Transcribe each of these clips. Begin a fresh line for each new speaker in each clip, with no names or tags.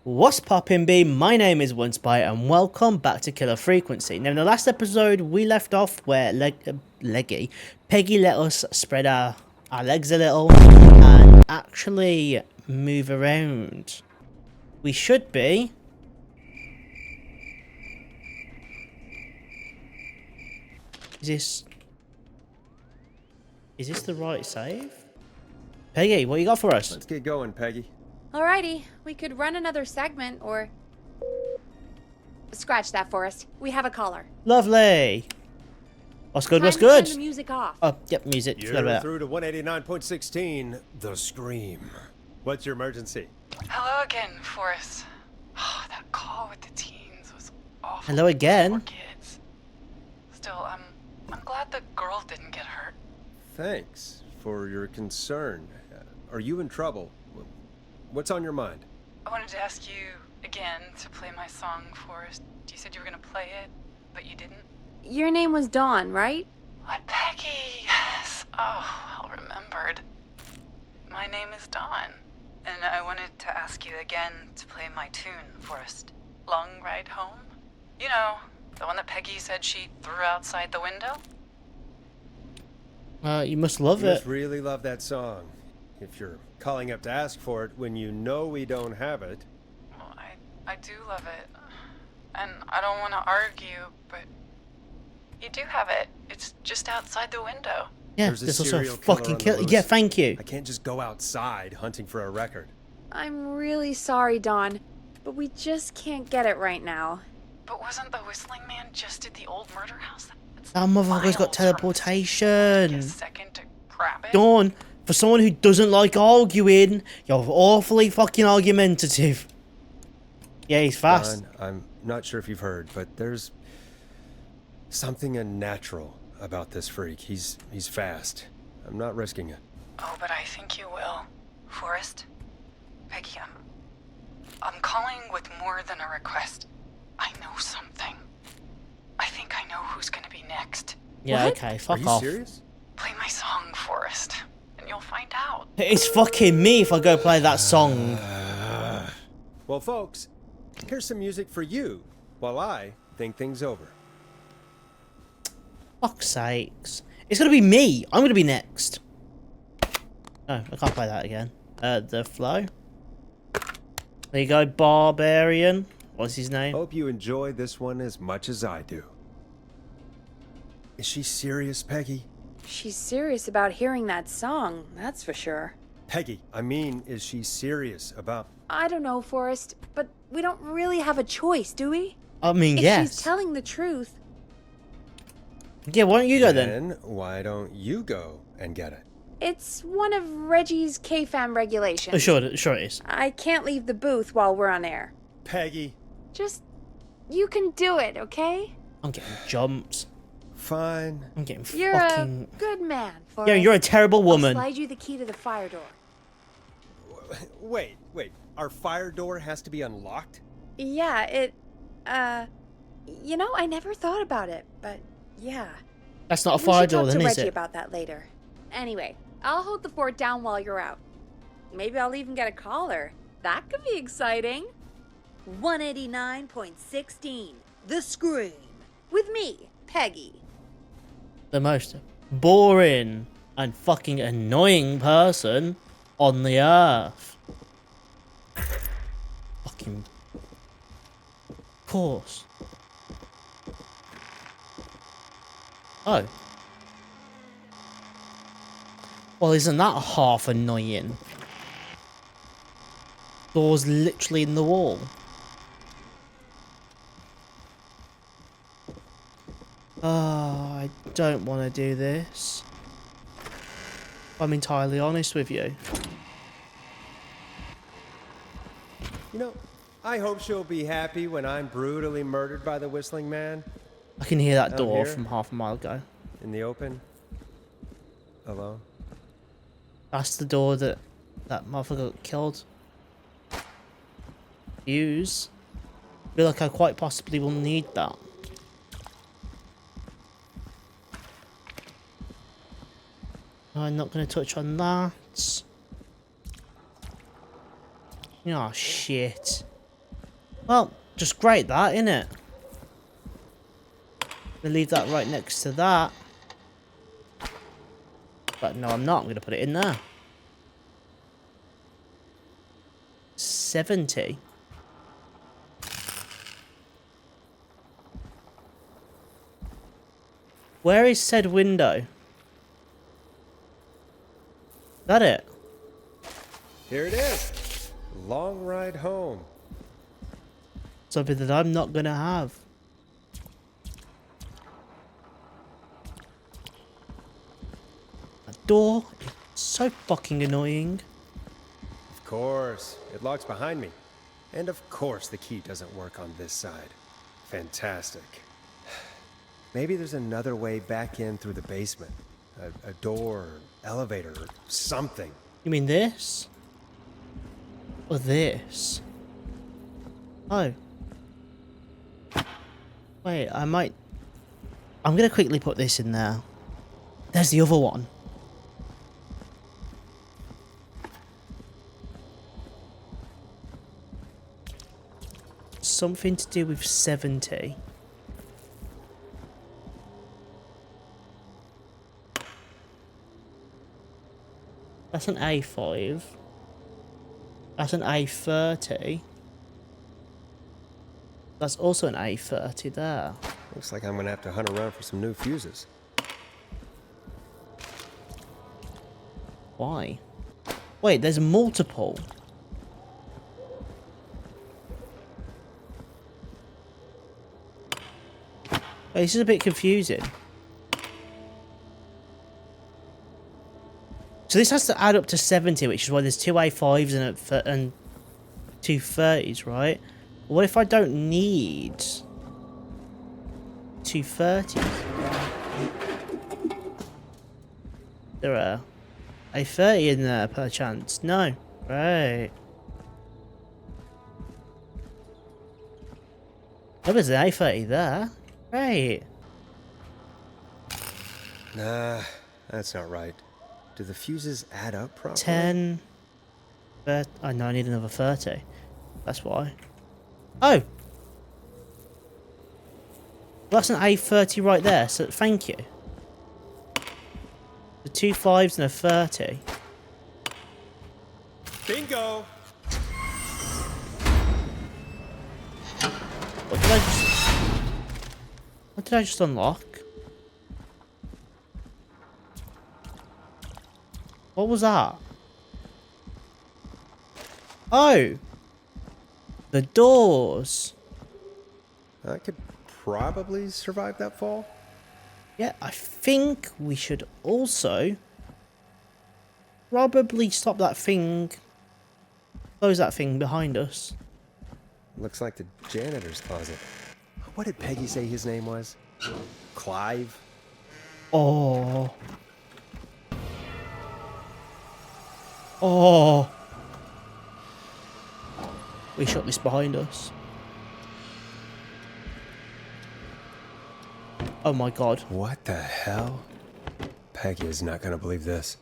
What's poppin' B? My name is OnceByte and welcome back to Killer Frequency. Now in the last episode we left off where Peggy let us spread our legs a little and actually move around. We should be... Is this the right save? Peggy, what you got for us?
Let's get going, Peggy.
Alrighty, we could run another segment or... Scratch that, Forrest. We have a caller.
Lovely. What's good, what's
Time to
good?
turn the music off.
Oh, yep, music. Forgot about
You're
that.
through to 189.16, The Scream. What's your emergency?
Hello again, Forrest. Oh, that call with the teens was awful.
Hello again.
Poor kids. Still, I'm glad the girl didn't get hurt.
Thanks for your concern. Are you in trouble? What's on your mind?
I wanted to ask you again to play my song, Forrest. You said you were gonna play it, but you didn't.
Your name was Dawn, right?
What, Peggy? Yes. Oh, well remembered. My name is Dawn, and I wanted to ask you again to play my tune, Forrest. Long Ride Home? You know, the one that Peggy said she threw outside the window?
You must love
You
it.
must really love that song. If you're calling up to ask for it when you know we don't have it.
Well, I do love it. And I don't want to argue, but you do have it. It's just outside the window.
Yeah,
There's a
there's also a
serial killer
fucking
on the
kill.
loose.
Yeah, thank you.
I can't just go outside hunting for a record.
I'm really sorry, Dawn, but we just can't get it right now.
But wasn't the Whistling Man just at the old murder house?
That motherfucker's got
miles from us.
teleportation.
Take a second to grab it.
Dawn, for someone who doesn't like arguing, you're awfully fucking argumentative. Yeah, he's fast.
Don, I'm not sure if you've heard, but there's something unnatural about this freak. He's fast. I'm not risking it.
Oh, but I think you will. Forrest? Peggy, I'm calling with more than a request. I know something. I think I know who's gonna be next.
Yeah,
What?
okay,
Are
fuck
you
off.
serious?
Play my song, Forrest, and you'll find out.
It's fucking me if I go play that song.
Well, folks, here's some music for you while I think things over.
Fuck's sakes. It's gonna be me. I'm gonna be next. No, I can't play that again. The flow. There you go, Barbarian. What's his name?
Hope you enjoy this one as much as I do. Is she serious, Peggy?
She's serious about hearing that song, that's for sure.
Peggy, I mean, is she serious about...
I don't know, Forrest, but we don't really have a choice, do we?
I mean,
If
yes.
she's telling the truth,
Yeah, why don't you go then?
Then why don't you go and get it?
it's one of Reggie's K-Fam regulations.
Oh, sure it is.
I can't leave the booth while we're on air.
Peggy,
Just, you can do it, okay?
I'm getting jumped.
fine.
I'm getting
You're
fucking...
a good man, Forrest.
Yeah, you're a terrible
I'll
woman.
slide you the key to the fire door.
Wait. Our fire door has to be unlocked?
Yeah, you know, I never thought about it, but yeah.
That's not a
We
fire
should
door
talk
then,
to
is
Reggie
it?
about that later. Anyway, I'll hold the fort down while you're out. Maybe I'll even get a caller. That could be exciting. 189.16, The Scream. With me, Peggy.
The most boring and fucking annoying person on the earth. Fucking... Of course. Oh. Well, isn't that half annoying? Door's literally in the wall. Oh, I don't want to do this. I'm entirely honest with you.
You know, I hope she'll be happy when I'm brutally murdered by the Whistling Man.
I can hear that
Down
door
here?
from half a mile ago.
In the open. Alone.
That's the door that motherfucker got killed. Use. Feel like I quite possibly will need that. I'm not going to touch on that. Oh, shit. Well, just great that, innit? Gonna leave that right next to that. But no, I'm not. I'm gonna put it in there. 70. Where is said window? That it?
Here it is. Long ride home.
Something that I'm not gonna have. That door is so fucking annoying.
Of course, it locks behind me. And of course the key doesn't work on this side. Fantastic. Maybe there's another way back in through the basement. A door, elevator, or something.
You mean this? Or this? Oh. Wait, I'm gonna quickly put this in there. There's the other one. Something to do with 70. That's an A5. That's an A30. That's also an A30 there.
Looks like I'm gonna have to hunt around for some new fuses.
Why? Wait, there's multiple. Wait, this is a bit confusing. So this has to add up to 70, which is why there's two A5s and two 30s, right? What if I don't need two 30s? There are a 30 in there per chance. No. Right. Oh, there's an A30 there. Right.
Nah, that's not right. Do the fuses add up properly?
10. But I know I need another 30. That's why. Oh! That's an A30 right there, so thank you. The two 5s and a 30.
Bingo!
What did I just unlock? What was that? Oh! The doors!
I could probably survive that fall.
Yeah, I think we should also probably stop that thing, close that thing behind us.
Looks like the janitor's closet. What did Peggy say his name was? Clive?
Oh. Oh. We shut this behind us. Oh my god.
What the hell? Peggy is not gonna believe this.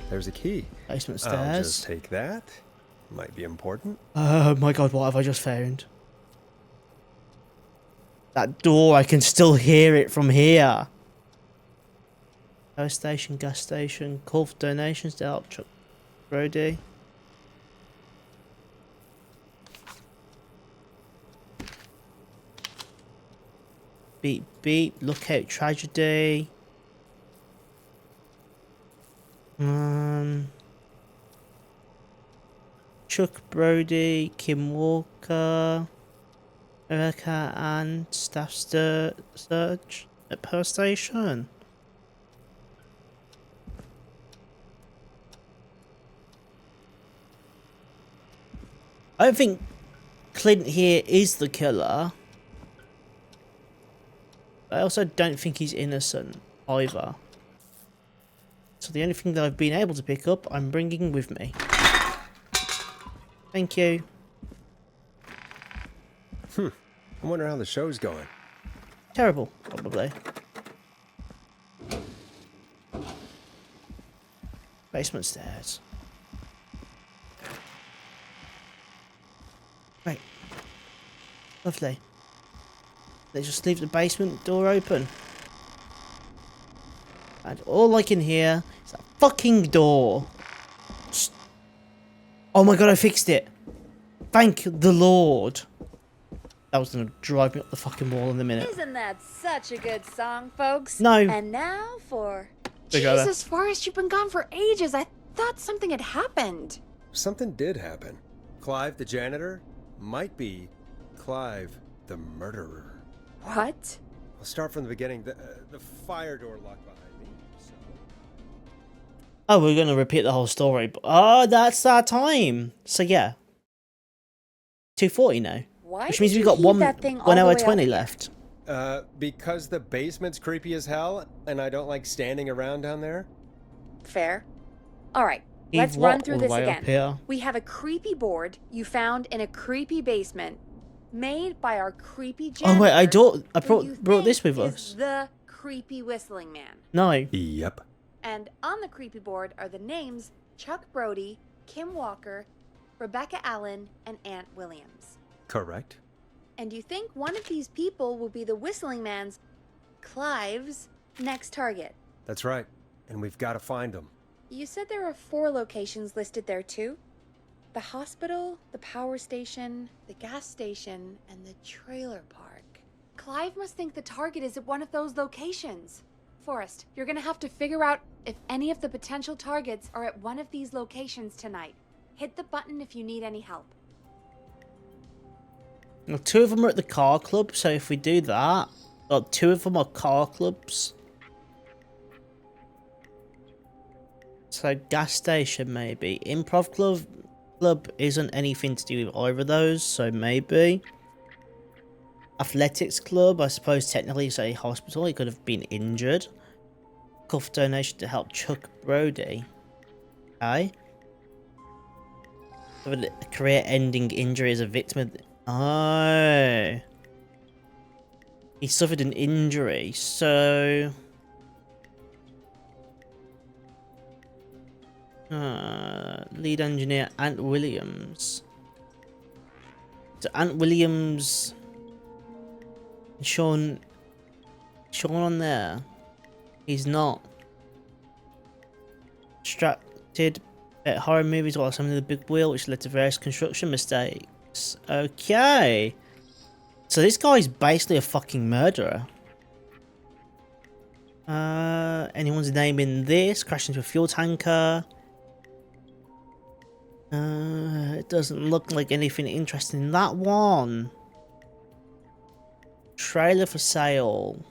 There's a key.
Basement
I'll
stairs.
just take that. Might be important.
Oh my god, what have I just found? That door, I can still hear it from here. Power station, gas station, call for donations to help Chuck Brody. Beep beep, look out tragedy. Chuck Brody, Kim Walker, Erica and staff search at Pearl Station. I don't think Clint here is the killer. I also don't think he's innocent either. So the only thing that I've been able to pick up, I'm bringing with me. Thank you.
I wonder how the show's going.
Terrible, probably. Basement stairs. Right. Lovely. They just leave the basement door open. And all I can hear is a fucking door. Oh my god, I fixed it. Thank the Lord. That was gonna drive me up the fucking wall in a minute.
Isn't that such a good song, folks?
No.
And now for...
Big over.
Jesus, Forrest, you've been gone for ages. I thought something had happened.
Something did happen. Clive the janitor might be Clive the murderer.
What?
I'll start from the beginning. The fire door locked behind me, so...
Oh, we're gonna repeat the whole story. But, oh, that's our time. So yeah. 2:40 now.
Why
Which
did
means we've
you
got
heat
one
that thing all
hour
the way up
20
here?
left.
Because the basement's creepy as hell, and I don't like standing around down there.
Fair. All right,
Heave
let's
what
run through
all the
this
way
again.
up here?
We have a creepy board you found in a creepy basement, made by our creepy janitor.
Oh wait, I
who you
brought this
think
with
is
us.
The creepy whistling man.
No.
Yep.
And on the creepy board are the names Chuck Brody, Kim Walker, Rebecca Allen, and Aunt Williams.
Correct.
And you think one of these people will be the whistling man's, Clive's, next target.
That's right. And we've got to find them.
You said there are 4 locations listed there too? The hospital, the power station, the gas station, and the trailer park. Clive must think the target is at one of those locations. Forrest, you're gonna have to figure out if any of the potential targets are at one of these locations tonight. Hit the button if you need any help.
Well, 2 of them are at the car club, so if we do that, well, 2 of them are car clubs. So gas station maybe. Improv club isn't anything to do with either of those, so maybe. Athletics club, I suppose technically it's a hospital. He could have been injured. Cuff donation to help Chuck Brody. Okay. A career-ending injury as a victim of... Oh. He suffered an injury, so... lead engineer Aunt Williams. So Aunt Williams... Sean on there. He's not. Distracted at horror movies while assembling the big wheel, which led to various construction mistakes. Okay. So this guy's basically a fucking murderer. Anyone's name in this? Crashed into a fuel tanker. It doesn't look like anything interesting in that one. Trailer for sale.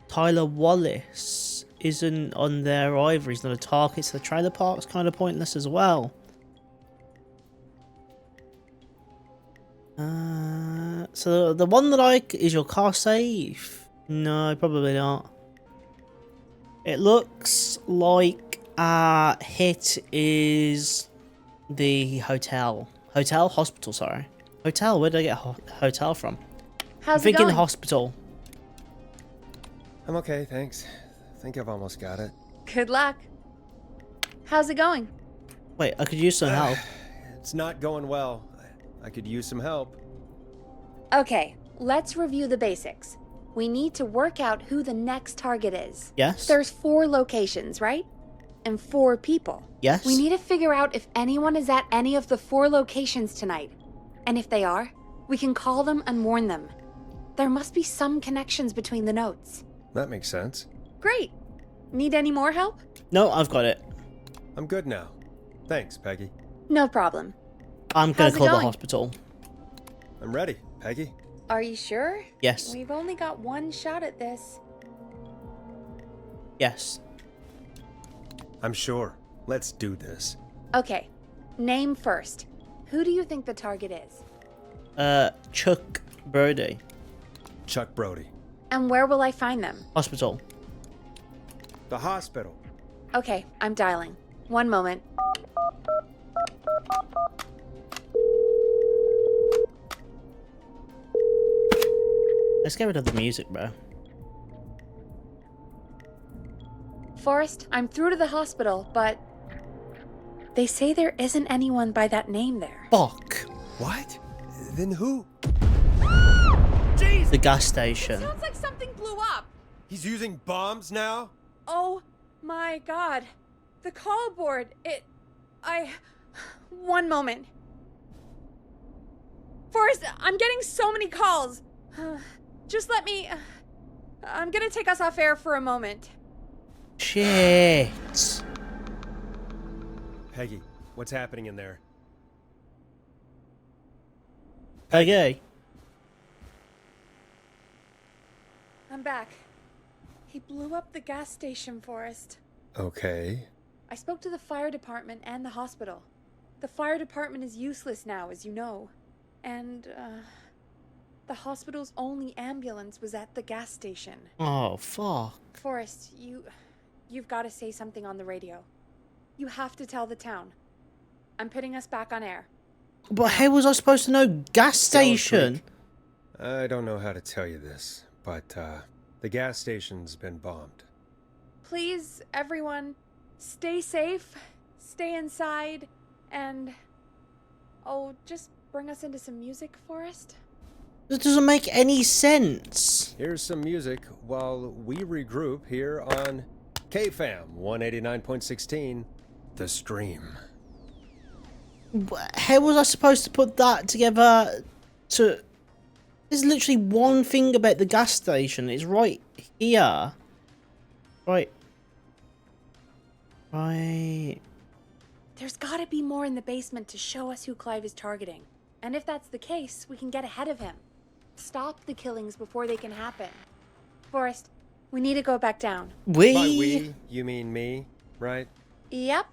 Tyler Wallace isn't on there either. He's not a target, so the trailer park's kind of pointless as well. So the one that is your car safe? No, probably not. It looks like our hit is the hotel. Hospital, sorry. Hotel, where did I get hotel from?
How's
I'm thinking
it going?
hospital.
I'm okay, thanks. I think I've almost got it.
Good luck. How's it going?
Wait, I could use some help.
It's not going well. I could use some help.
Okay, let's review the basics. We need to work out who the next target is.
Yes?
There's 4 locations, right? And 4 people.
Yes?
We need to figure out if anyone is at any of the 4 locations tonight. And if they are, we can call them and warn them. There must be some connections between the notes.
That makes sense.
Great. Need any more help?
No, I've got it.
I'm good now. Thanks, Peggy.
No problem.
I'm gonna
How's it
call the
going?
hospital.
I'm ready, Peggy.
Are you sure?
Yes.
We've only got one shot at this.
Yes.
I'm sure. Let's do this.
Okay, name first. Who do you think the target is?
Chuck Brody.
Chuck Brody.
And where will I find them?
Hospital.
The hospital.
Okay, I'm dialing. One moment.
Let's get rid of the music, bro.
Forrest, I'm through to the hospital, but they say there isn't anyone by that name there.
Fuck.
What? Then who?
The gas
It
station.
sounds like something blew up.
He's using bombs now?
Oh my god. The call board. One moment. Forrest, I'm getting so many calls. Just let me... I'm gonna take us off air for a moment.
Shit.
Peggy, what's happening in there?
Okay.
I'm back. He blew up the gas station, Forrest.
Okay.
I spoke to the fire department and the hospital. The fire department is useless now, as you know. And, the hospital's only ambulance was at the gas station.
Oh, fuck.
Forrest, you've got to say something on the radio. You have to tell the town. I'm putting us back on air.
But how was I supposed to know gas station?
I don't know how to tell you this, but, the gas station's been bombed.
Please, everyone, stay safe, stay inside, and... Oh, just bring us into some music, Forrest.
This doesn't make any sense.
Here's some music while we regroup here on KFAM 189.16, The Stream.
How was I supposed to put that together to... There's literally one thing about the gas station. It's right here. Right. Right.
There's gotta be more in the basement to show us who Clive is targeting. And if that's the case, we can get ahead of him. Stop the killings before they can happen. Forrest, we need to go back down.
By we, you mean me, right?
Yep.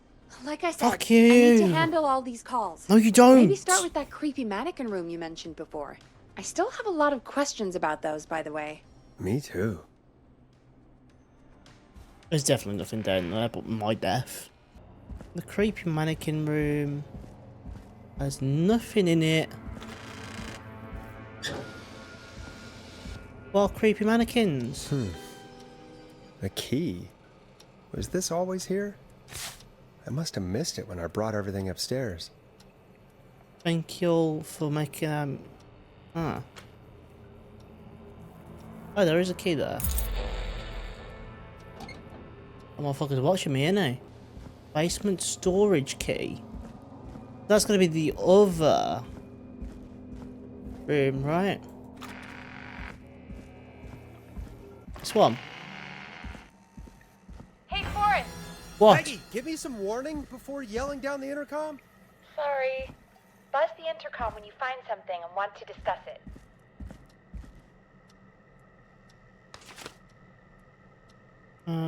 Like I said,
Fuck
I need to
you.
handle all these calls.
No, you don't.
Maybe start with that creepy mannequin room you mentioned before. I still have a lot of questions about those, by the way.
Me too.
There's definitely nothing down there but my death. The creepy mannequin room has nothing in it. Well, creepy mannequins.
A key? Was this always here? I must have missed it when I brought everything upstairs.
Thank you all for making Oh, there is a key there. The motherfucker's watching me, ain't he? Basement storage key. That's gonna be the other room, right? This one.
Hey, Forrest!
What?
Peggy, give me some warning before yelling down the intercom.
Sorry. Buzz the intercom when you find something and want to discuss it.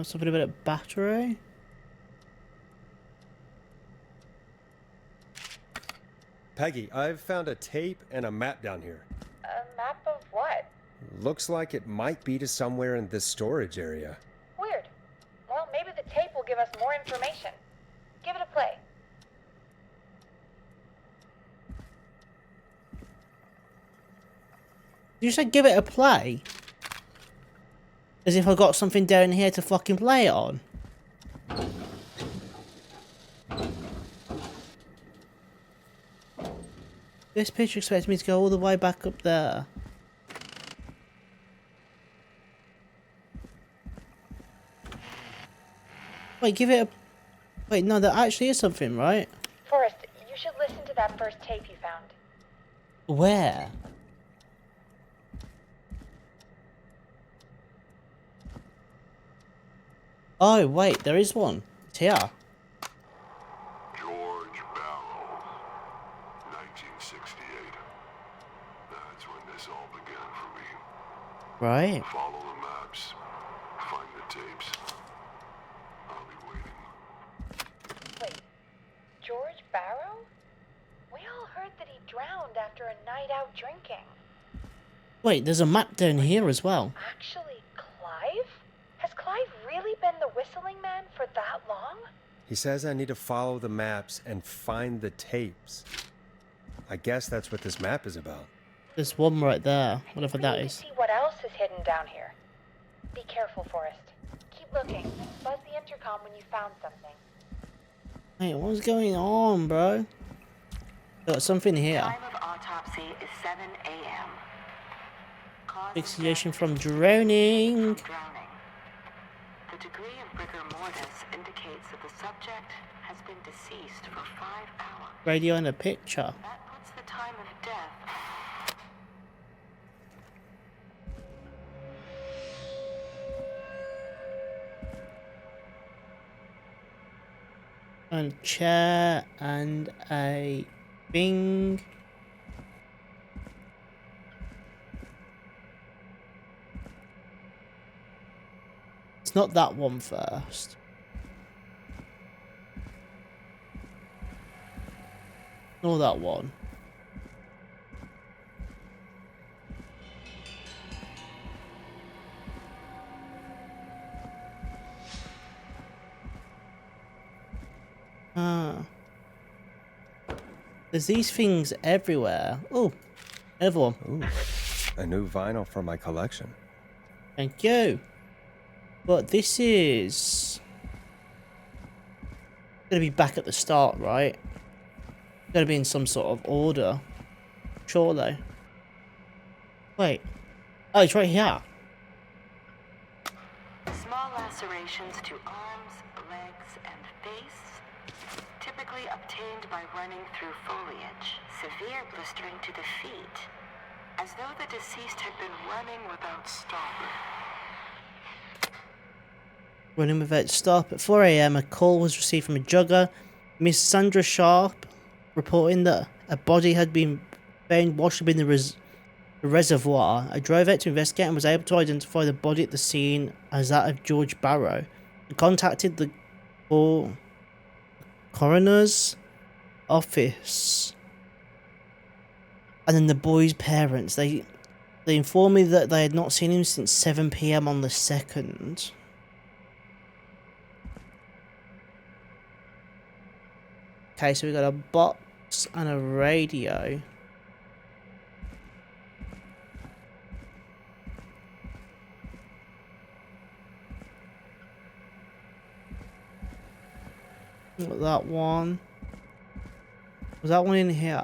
Something about a battery.
Peggy, I've found a tape and a map down here.
A map of what?
Looks like it might be to somewhere in this storage area.
Weird. Well, maybe the tape will give us more information. Give it a play.
You said give it a play? As if I got something down here to fucking play it on. This picture expects me to go all the way back up there. Wait, give it a... Wait, no, there actually is something, right?
Forrest, you should listen to that first tape you found.
Where? Oh, wait, there is one. It's here.
George Barrow, 1968. That's when this all began for me.
Right.
Follow the maps, find the tapes. I'll be waiting.
Wait, George Barrow? We all heard that he drowned after a night out drinking.
Wait, there's a map down here as well.
Actually, Clive? Has Clive really been the whistling man for that long?
He says I need to follow the maps and find the tapes. I guess that's what this map is about.
There's one right there, whatever
We
that
need to
is.
see what else is hidden down here. Be careful, Forrest. Keep looking. Buzz the intercom when you found something.
Wait, what's going on, bro? Got something here.
Time of autopsy. autopsy is 7 a.m. Cause of
Asphyxiation
death
from
is
drowning.
drowning. The degree of rigor mortis indicates that the subject has been deceased for 5 hours.
Radio in a picture.
That puts the time of death.
And a chair and a thing. It's not that one first. Nor that one. Ah. There's these things everywhere. Oh, another one.
Ooh, a new vinyl for my collection.
Thank you. But this is gonna be back at the start, right? Gonna be in some sort of order. Surely. Wait. Oh, it's right here.
Small lacerations to arms, legs, and face, typically obtained by running through foliage. Severe blistering to the feet, as though the deceased had been running without stopping.
Running without stop. At 4 a.m, a call was received from a jogger, Miss Sandra Sharp, reporting that a body had been found washed up in the reservoir. I drove out to investigate and was able to identify the body at the scene as that of George Barrow. I contacted the coroner's office. And then the boy's parents, they informed me that they had not seen him since 7 p.m. on the 2nd. Okay, so we got a box and a radio. Got that one. Was that one in here?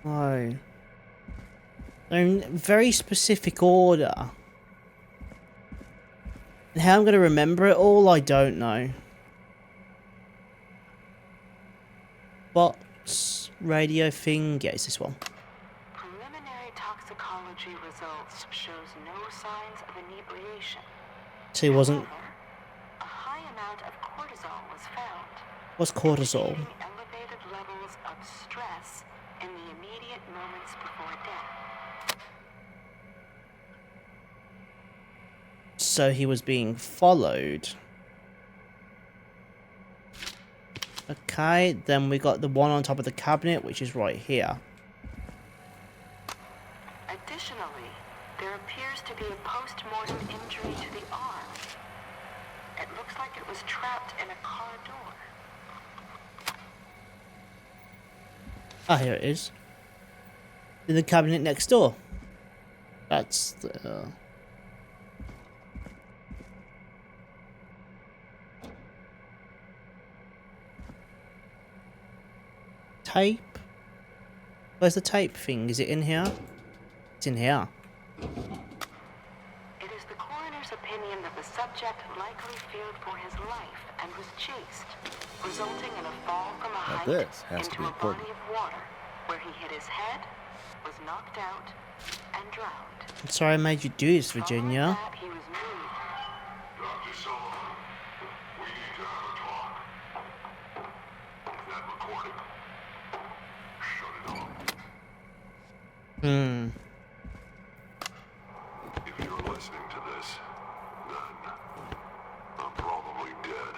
No. They're in very specific order. And how I'm going to remember it all, I don't know. Box, radio thing. Yeah, it's this one.
Preliminary toxicology results shows no signs of inebriation.
So he wasn't.
However, a high amount of cortisol was found.
What's cortisol?
indicating elevated levels of stress in the immediate moments before death.
So he was being followed. Okay, then we got the one on top of the cabinet, which is right here.
Additionally, there appears to be a post-mortem injury to the arm. It looks like it was trapped in a car door.
Ah, here it is. In the cabinet next door. That's the... tape? Where's the tape thing? Is it in here? It's in here.
It is the coroner's opinion that the subject likely feared for his life and was chased, resulting in a fall from a height
this has to
into
be
a
important.
body of water, where he hit his head, was knocked out, and drowned.
I'm sorry I made you do this, Virginia.
Following that, he was moved.
Dr. Sullivan, we need to have a talk. That recording. Shut it off. If you're listening to this, then I'm probably dead.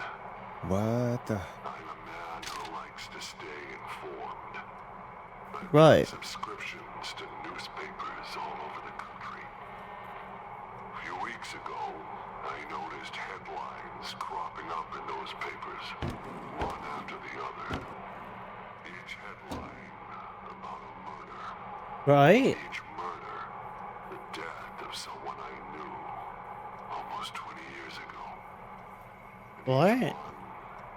What the?
I'm a man who likes to stay informed. I've got
Right.
subscriptions to newspapers all over the country. A few weeks ago, I noticed headlines cropping up in those papers, one after the other. Each headline about a murder.
Right.
Each murder, the death of someone I knew almost 20 years ago.
What?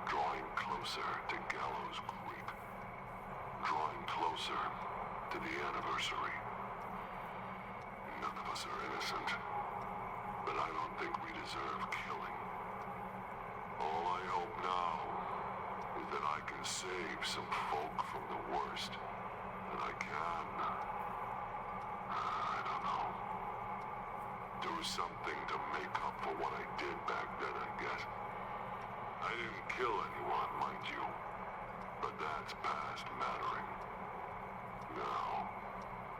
Drawing closer closer to Gallows Creek. Drawing closer to the anniversary. None of us are innocent, but I don't think we deserve killing. All I hope now is that I can save some folk from the worst. That I can, I don't know, do something to make up for what I did back then, I guess. I didn't kill anyone, mind you, but that's past mattering. Now,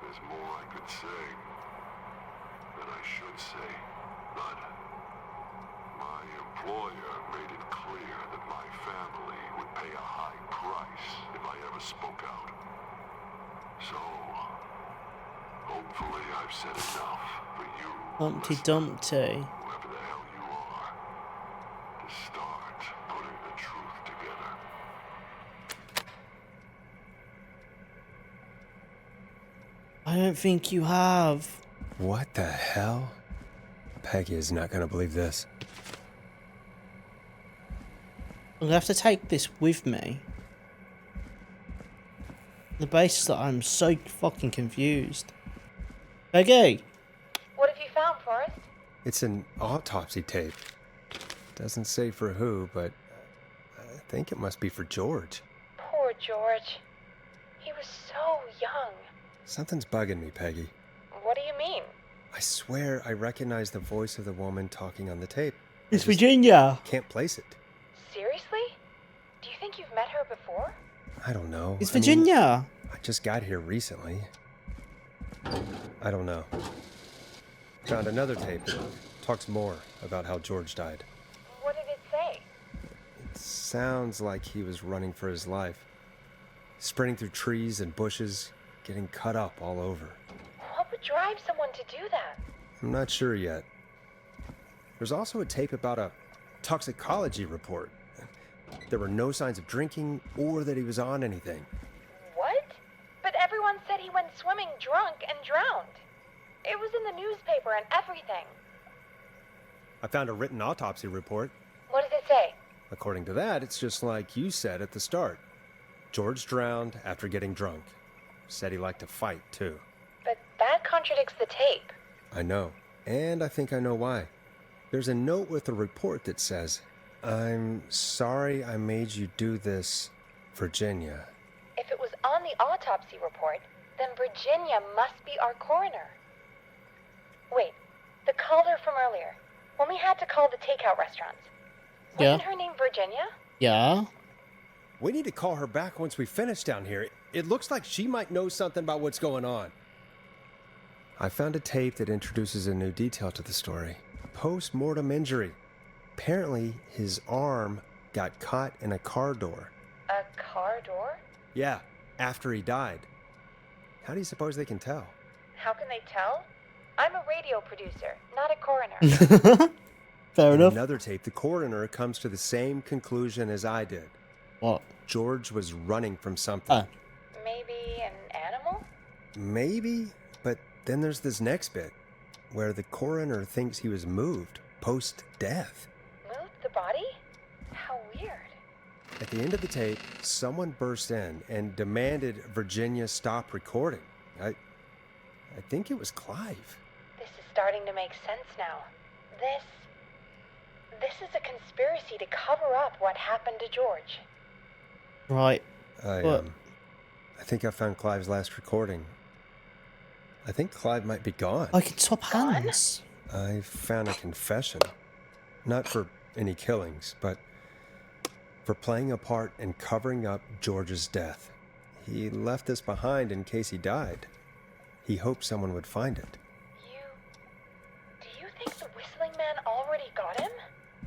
there's more I could say, that I should say, but my employer made it clear that my family would pay a high price if I ever spoke out. So, hopefully I've said enough for you,
Humpty
listener,
Dumpty.
whoever the hell you are, to start putting the truth together.
I don't think you have.
What the hell? Peggy is not gonna believe this.
I'm gonna have to take this with me. The basis that I'm so fucking confused. Peggy!
What have you found, Forrest?
It's an autopsy tape. Doesn't say for who, but I think it must be for George.
Poor George. He was so young.
Something's bugging me, Peggy.
What do you mean?
I swear I recognize the voice of the woman talking on the tape.
It's
I just
Virginia!
can't place it.
Seriously? Do you think you've met her before?
I don't know.
It's
I mean,
Virginia!
I just got here recently. I don't know. Found another tape that talks more about how George died.
What did it say?
It sounds like he was running for his life. Sprinting through trees and bushes, getting cut up all over.
What would drive someone to do that?
I'm not sure yet. There's also a tape about a toxicology report. There were no signs of drinking or that he was on anything.
What? But everyone said he went swimming drunk and drowned. It was in the newspaper and everything.
I found a written autopsy report.
What does it say?
According to that, it's just like you said at the start. George drowned after getting drunk. Said he liked to fight, too.
But that contradicts the tape.
I know. And I think I know why. There's a note with the report that says, "I'm sorry I made you do this, Virginia."
If it was on the autopsy report, then Virginia must be our coroner. Wait, the caller from earlier, when we had to call the takeout restaurants.
Yeah.
Wasn't her name Virginia?
Yeah?
We need to call her back once we finish down here. It looks like she might know something about what's going on. I found a tape that introduces a new detail to the story. Post-mortem injury. Apparently, his arm got caught in a car door.
A car door?
Yeah, after he died. How do you suppose they can tell?
How can they tell? I'm a radio producer, not a coroner.
Fair
In
enough.
another tape, the coroner comes to the same conclusion as I did.
What?
George was running from something.
Oh.
Maybe an animal?
Maybe, but then there's this next bit where the coroner thinks he was moved post-death.
Moved the body? How weird.
At the end of the tape, someone burst in and demanded Virginia stop recording. I think it was Clive.
This is starting to make sense now. This is a conspiracy to cover up what happened to George.
Right.
I think I found Clive's last recording. I think Clive might be gone.
I can swap hands.
I found a confession. Not for any killings, but for playing a part in covering up George's death. He left this behind in case he died. He hoped someone would find it.
Do you think the whistling man already got him?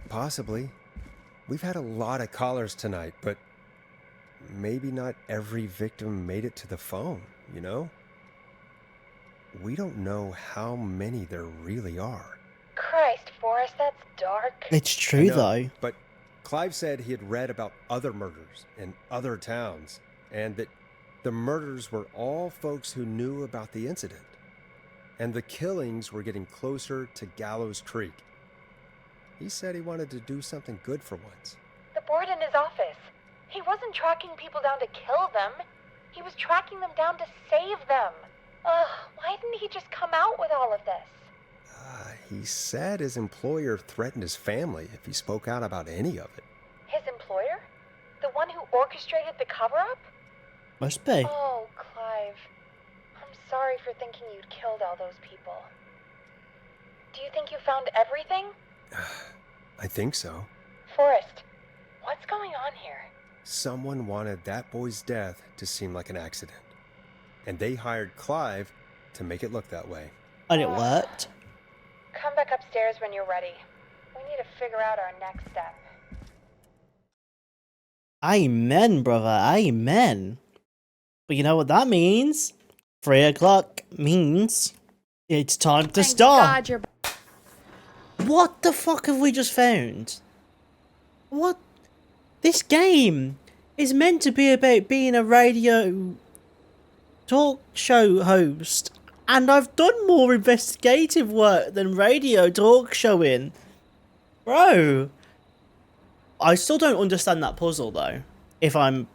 Possibly. We've had a lot of callers tonight, but maybe not every victim made it to the phone, you know? We don't know how many there really are.
Christ, Forrest, that's dark.
It's
I
true,
know,
though.
But Clive said he had read about other murders in other towns, and that the murders were all folks who knew about the incident. And the killings were getting closer to Gallows Creek. He said he wanted to do something good for once.
The board in his office. wasn't tracking people down to kill them. He was tracking them down to save them. Ugh, why didn't he just come out with all of this?
He said his employer threatened his family if he spoke out about any of it.
His employer? The one who orchestrated the cover-up?
Must be.
Oh, Clive. I'm sorry for thinking you'd killed all those people. Do you think you found everything?
I think so.
Forrest, what's going on here?
Someone wanted that boy's death to seem like an accident. And they hired Clive to make it look that way.
And it worked.
Come back upstairs when you're ready. We need to figure out our next step.
Amen, brother. Amen. But you know what that means? 3 o'clock means it's time to
Thank
start.
God you're...
What the fuck have we just found? What? This game is meant to be about being a radio talk show host. And I've done more investigative work than radio talk showing. Bro. I still don't understand that puzzle though. If I'm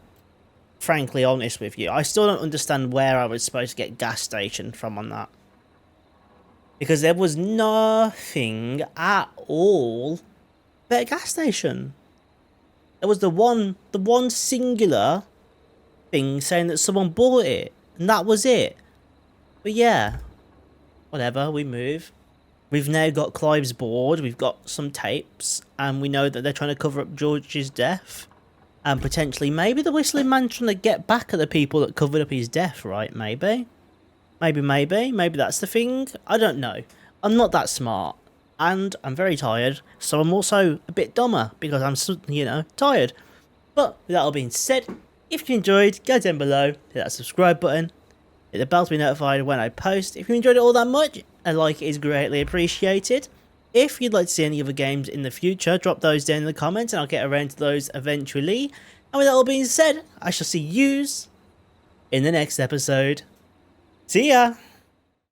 frankly honest with you. I still don't understand where I was supposed to get gas station from on that. Because there was nothing at all but a gas station. There was the one singular thing saying that someone bought it. And that was it. But yeah, whatever, we move. We've now got Clive's board, we've got some tapes, and we know that they're trying to cover up George's death. And potentially, maybe the Whistling Man's trying to get back at the people that covered up his death, right? Maybe that's the thing. I don't know. I'm not that smart. And I'm very tired, so I'm also a bit dumber, because I'm, you know, tired. But with that all being said, if you enjoyed, go down below, hit that subscribe button. Hit the bell to be notified when I post. If you enjoyed it all that much, a like is greatly appreciated. If you'd like to see any other games in the future, drop those down in the comments and I'll get around to those eventually. And with that all being said, I shall see yous in the next episode. See ya!